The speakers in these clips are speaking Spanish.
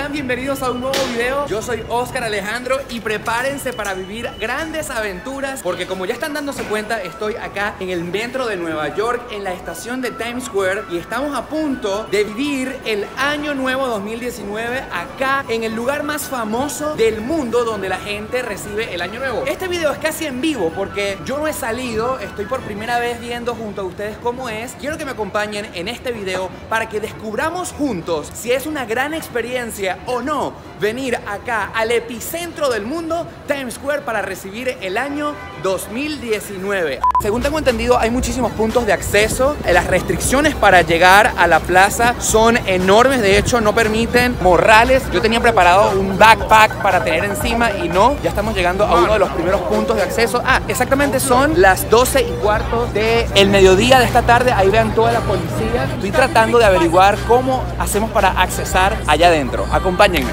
Sean bienvenidos a un nuevo video. Yo soy Oscar Alejandro y prepárense para vivir grandes aventuras, porque como ya están dándose cuenta, estoy acá en el metro de Nueva York, en la estación de Times Square, y estamos a punto de vivir el Año Nuevo 2019 acá en el lugar más famoso del mundo donde la gente recibe el Año Nuevo. Este video es casi en vivo porque yo no he salido, estoy por primera vez viendo junto a ustedes cómo es. Quiero que me acompañen en este video para que descubramos juntos si es una gran experiencia o no venir acá al epicentro del mundo, Times Square, para recibir el año 2019. Según tengo entendido, hay muchísimos puntos de acceso. Las restricciones para llegar a la plaza son enormes. De hecho, no permiten morrales. Yo tenía preparado un backpack para tener encima y no. Ya estamos llegando a uno de los primeros puntos de acceso. Exactamente son las 12:15 del mediodía de esta tarde. Ahí vean toda la policía. Estoy tratando de averiguar cómo hacemos para accesar allá adentro. Acompáñenme.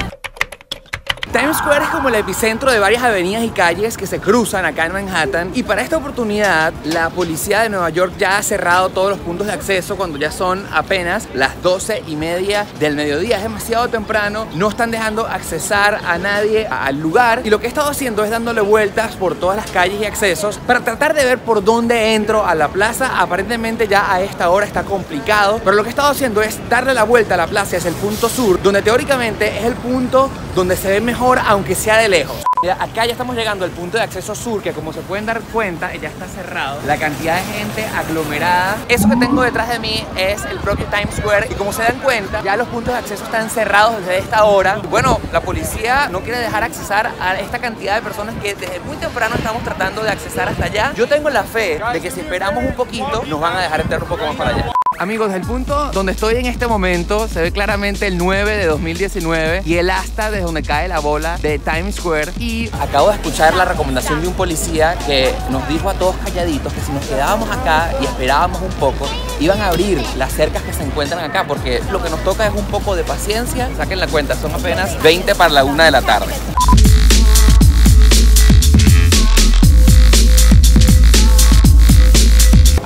Times Square es como el epicentro de varias avenidas y calles que se cruzan acá en Manhattan, y para esta oportunidad la policía de Nueva York ya ha cerrado todos los puntos de acceso cuando ya son apenas las 12:30 del mediodía. Es demasiado temprano, no están dejando accesar a nadie al lugar, y lo que he estado haciendo es dándole vueltas por todas las calles y accesos para tratar de ver por dónde entro a la plaza. Aparentemente ya a esta hora está complicado, pero lo que he estado haciendo es darle la vuelta a la plaza hacia el punto sur, donde teóricamente es el punto donde se ve mejor, aunque sea de lejos. Mira, acá ya estamos llegando al punto de acceso sur, que como se pueden dar cuenta ya está cerrado. La cantidad de gente aglomerada. Eso que tengo detrás de mí es el propio Times Square, y como se dan cuenta ya los puntos de acceso están cerrados desde esta hora. Bueno, la policía no quiere dejar accesar a esta cantidad de personas que desde muy temprano estamos tratando de accesar hasta allá. Yo tengo la fe de que si esperamos un poquito nos van a dejar entrar un poco más para allá. Amigos, desde el punto donde estoy en este momento se ve claramente el 9 de 2019 y el asta desde donde cae la bola de Times Square. Y acabo de escuchar la recomendación de un policía que nos dijo a todos calladitos que si nos quedábamos acá y esperábamos un poco, iban a abrir las cercas que se encuentran acá, porque lo que nos toca es un poco de paciencia. Saquen la cuenta, son apenas 20 para la 1 de la tarde.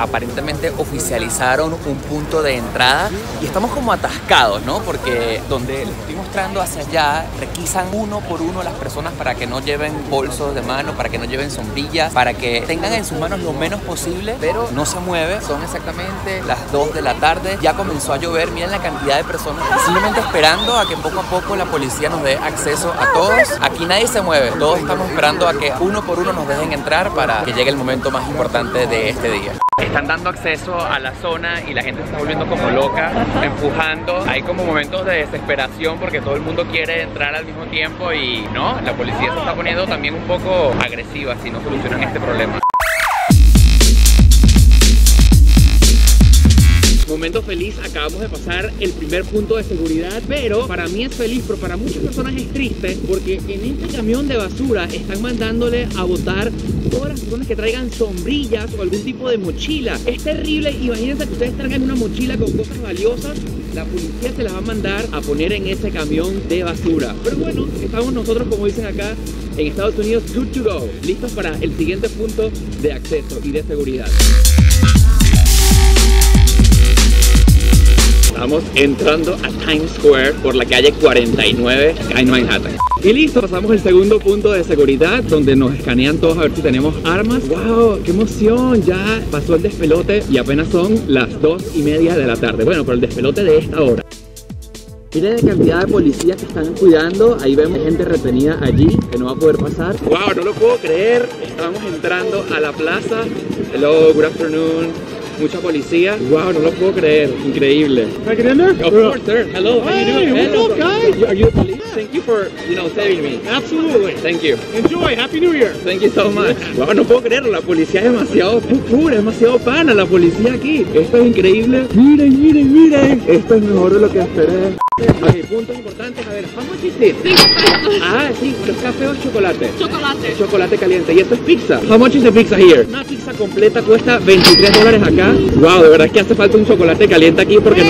Aparentemente oficializaron un punto de entrada y estamos como atascados, ¿no? Porque donde les estoy mostrando hacia allá requisan uno por uno las personas para que no lleven bolsos de mano, para que no lleven sombrillas, para que tengan en sus manos lo menos posible, pero no se mueve. Son exactamente las 2 de la tarde, ya comenzó a llover. Miren la cantidad de personas simplemente esperando a que poco a poco la policía nos dé acceso a todos. Aquí nadie se mueve, todos estamos esperando a que uno por uno nos dejen entrar para que llegue el momento más importante de este día. Están dando acceso a la zona y la gente se está volviendo como loca, empujando. Hay como momentos de desesperación porque todo el mundo quiere entrar al mismo tiempo y no, la policía se está poniendo también un poco agresiva si no solucionan este problema. Momento feliz, acabamos de pasar el primer punto de seguridad, pero para mí es feliz, pero para muchas personas es triste, porque en este camión de basura están mandándole a botar todas las personas que traigan sombrillas o algún tipo de mochila. Es terrible. Imagínense que ustedes traigan una mochila con cosas valiosas, la policía se las va a mandar a poner en ese camión de basura. Pero bueno, estamos nosotros, como dicen acá en Estados Unidos, good to go, listos para el siguiente punto de acceso y de seguridad. Estamos entrando a Times Square por la calle 49 acá en Manhattan. Y listo, pasamos el segundo punto de seguridad donde nos escanean todos a ver si tenemos armas. ¡Wow! ¡Qué emoción! Ya pasó el despelote y apenas son las 2:30 de la tarde. Bueno, pero el despelote de esta hora. Miren la cantidad de policías que están cuidando. Ahí vemos gente retenida allí que no va a poder pasar. ¡Wow! No lo puedo creer. Estamos entrando a la plaza. Hello, good afternoon. Mucha policía. Wow, no lo puedo creer. Increíble. Can I get in there? Of course, sir. Hello, how you doing? Hey, what's up, guys? Are you the police? Thank you for, saving me. Absolutely. Thank you. Enjoy. Happy New Year. Thank you so much. Wow, no puedo creerlo. La policía es demasiado cool, es demasiado pana la policía aquí. Esto es increíble. Miren, miren, miren. Esto es mejor de lo que esperé. Ok, puntos importantes. A ver, how much is this? Ah, sí, ¿es café o chocolate? Chocolate. Chocolate caliente. Y esto es pizza. How much is the pizza here? Una pizza completa cuesta $23 acá. Wow, de verdad es que hace falta un chocolate caliente aquí porque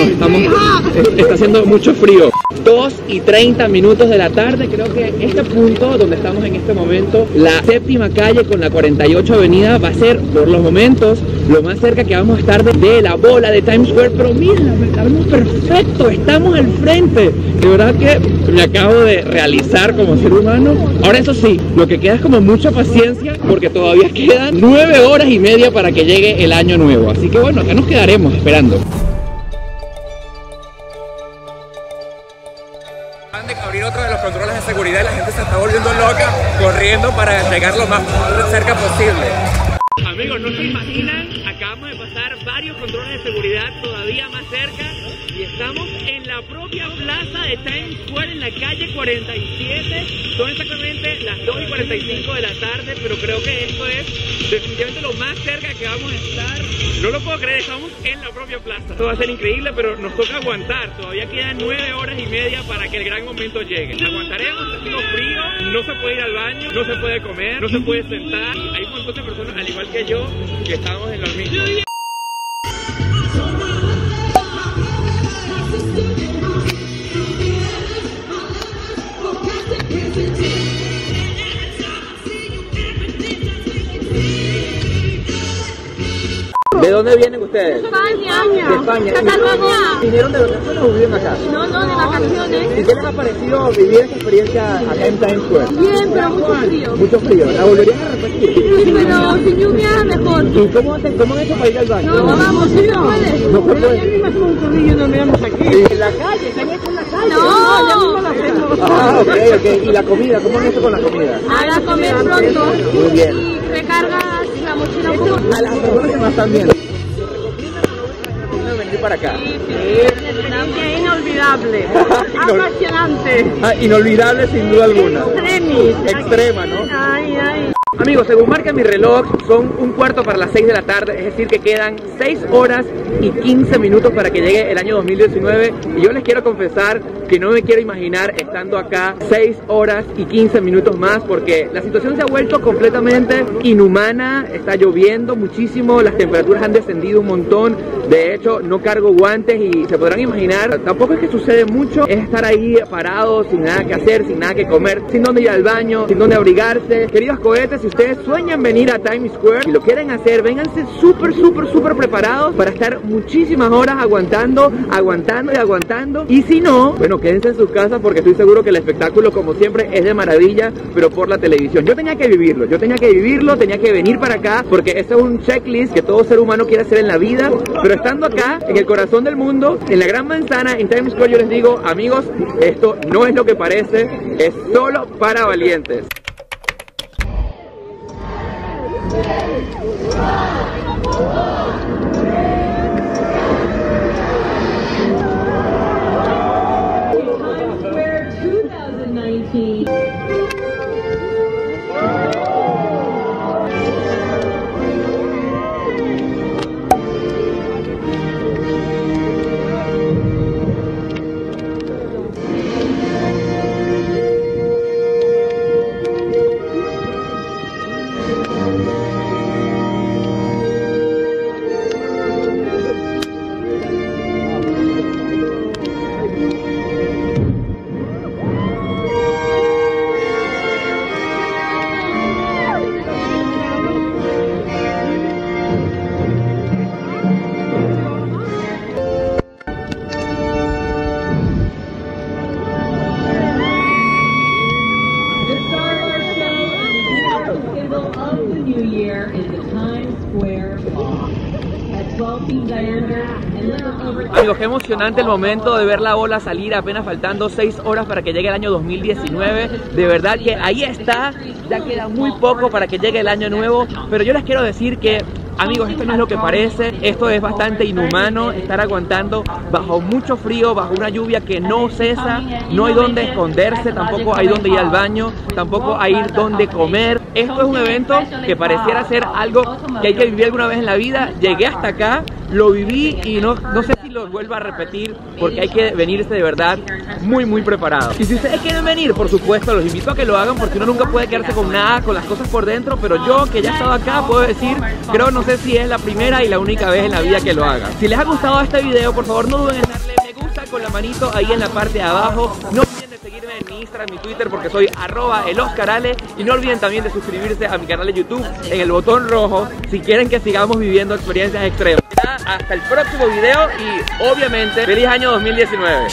está haciendo mucho frío. 2:30 de la tarde. Creo que este punto donde estamos en este momento, la séptima calle con la 48 avenida, va a ser por los momentos lo más cerca que vamos a estar de la bola de Times Square. Pero miren, estamos perfecto, estamos al frente. De verdad que me acabo de realizar como ser humano. Ahora eso sí, lo que queda es como mucha paciencia porque todavía quedan 9 horas y media para que llegue el año nuevo. Así que bueno, acá nos quedaremos esperando. Van de abrir otro de los controles de seguridad y la gente se está volviendo loca, corriendo para llegar lo más cerca posible. Amigos, no se imaginan, acabamos de pasar varios controles de seguridad todavía más cerca y estamos en la propia plaza de Times Square en la calle 47. Son exactamente las 2:45 de la tarde, pero creo que esto es definitivamente lo más cerca que vamos a estar. No lo puedo creer, estamos en la propia plaza. Esto va a ser increíble, pero nos toca aguantar. Todavía quedan 9 horas y media para que el gran momento llegue. Aguantaremos, está haciendo frío, no se puede ir al baño, no se puede comer, no se puede sentar. Hay un montón de personas, al igual que yo, que estamos en lo mismo. ¿De dónde vienen ustedes? España. De España. Cataluña. ¿Vinieron de vacaciones o viven acá? No, de vacaciones. ¿Y qué les ha parecido vivir esta experiencia acá en Times Square? Bien, pero mucho frío. Mucho frío. ¿La volverían a repetir? Sí, pero sin lluvia mejor. ¿Y cómo han hecho para ir al baño? No vamos, sí no puedes. No se puede. Ya mismo hacemos un corrillo y nos miramos aquí. ¿En la calle? ¿Se han hecho en la calle? No, ya mismo lo hacemos. Ah, ok. ¿Y la comida? ¿Cómo han hecho con la comida? Ahora comer pronto. Muy bien. Y recargas la mochila un poco. A las personas que nos están viendo, venir para acá. Experiencia inolvidable. Apasionante. Inolvidable sin duda alguna. Extrema, ¿no? Ay. Amigos, según marca mi reloj, son 1/4 para las 6 de la tarde, es decir que quedan 6 horas y 15 minutos para que llegue el año 2019 y yo les quiero confesar que no me quiero imaginar estando acá 6 horas y 15 minutos más porque la situación se ha vuelto completamente inhumana, está lloviendo muchísimo, las temperaturas han descendido un montón, de hecho no cargo guantes y se podrán imaginar, tampoco es que sucede mucho, es estar ahí parado sin nada que hacer, sin nada que comer, sin dónde ir al baño, sin dónde abrigarse. Queridos cohetes, si ustedes sueñan venir a Times Square y lo quieren hacer, vénganse súper preparados para estar muchísimas horas aguantando y si no, bueno, quédense en sus casas porque estoy seguro que el espectáculo como siempre es de maravilla, pero por la televisión. Yo tenía que vivirlo, tenía que venir para acá porque este es un checklist que todo ser humano quiere hacer en la vida, pero estando acá, en el corazón del mundo, en la Gran Manzana, en Times Square, yo les digo, amigos, esto no es lo que parece, es solo para valientes. Times Square 2019. Amigos, qué emocionante el momento de ver la bola salir apenas faltando 6 horas para que llegue el año 2019. De verdad que ahí está, ya queda muy poco para que llegue el año nuevo, pero yo les quiero decir que amigos, esto no es lo que parece, esto es bastante inhumano, estar aguantando bajo mucho frío, bajo una lluvia que no cesa, no hay donde esconderse, tampoco hay donde ir al baño, tampoco hay donde comer. Esto es un evento que pareciera ser algo que hay que vivir alguna vez en la vida. Llegué hasta acá, lo viví y no sé si lo vuelvo a repetir porque hay que venirse de verdad muy preparado. Y si ustedes quieren venir, por supuesto, los invito a que lo hagan porque uno nunca puede quedarse con nada, con las cosas por dentro, pero yo que ya he estado acá puedo decir, creo, no sé si es la primera y la única vez en la vida que lo haga. Si les ha gustado este video, por favor no duden en darle me gusta, con la manito ahí en la parte de abajo. No olviden de seguirme en mi Instagram, mi Twitter, porque soy @eloscarale. Y no olviden también de suscribirse a mi canal de YouTube en el botón rojo si quieren que sigamos viviendo experiencias extremas. Hasta el próximo video y obviamente feliz año 2019.